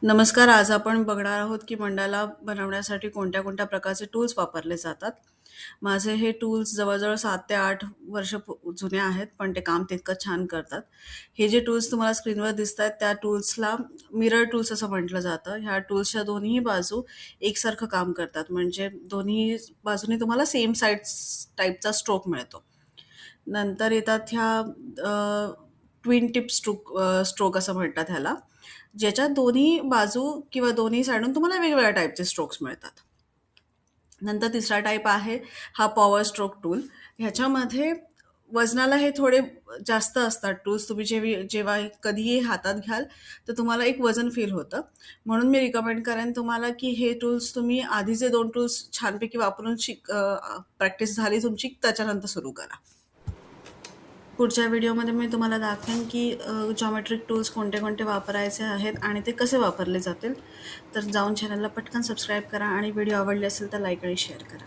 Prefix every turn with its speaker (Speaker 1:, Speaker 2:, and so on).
Speaker 1: नमस्कार. आज आपण बघणार आहोत की मंडाला बनवण्यासाठी कोणत्या-कोणत्या प्रकारचे टूल्स वापरले जातात. माझे हे टूल्स जवळ-जवळ 7 ते 8 वर्ष जुने आहेत, पण ते काम तितकं छान करतात. हे जे टूल्स तुम्हाला स्क्रीनवर दिसतायत, त्या टूल्सला मिरर टूल्स असं म्हटलं जातं. ह्या टूल्सच्या दोन्ही बाजू एकसारखं काम करतात. म्हणजे दोन्ही बाजूनी तुम्हाला सेम साइड्स टाइपचा स्ट्रोक मिळतो. नंतर येतात ट्विन टिप स्ट्रोक असं म्हणतात ह्याला. ज्याच्या दोन्ही बाजू किंवा दोन्ही साइडून तुम्हाला वेगवेगळ्या टाइपचे स्ट्रोक्स मिळतात. नंतर तिसरा टाइप आहे हा पॉवर स्ट्रोक टूल. ह्याच्यामध्ये वजनाला हे थोडे जास्त असतात टूल्स. तुम्ही जेव्हा कधीही हातात घ्याल तर तुम्हाला एक वजन फील होतं. म्हणून मी रिकमेंड करेन तुम्हाला की हे टूल्स तुम्ही आधीचे 2 टूल्स छानपैकी वापरून प्रॅक्टिस झाली तुमची त्याच्यानंतर सुरू करा. पुढच्या व्हिडिओमध्ये मी तुम्हाला दाखवेन की जॉमेट्रिक टूल्स कोणते-कोणते वापरायचे आहेत आणि ते कसे वापरले जातील. तर जाऊन चॅनलला पटकन सबस्क्राईब करा आणि व्हिडिओ आवडले असेल तर लाईक आणि शेअर करा.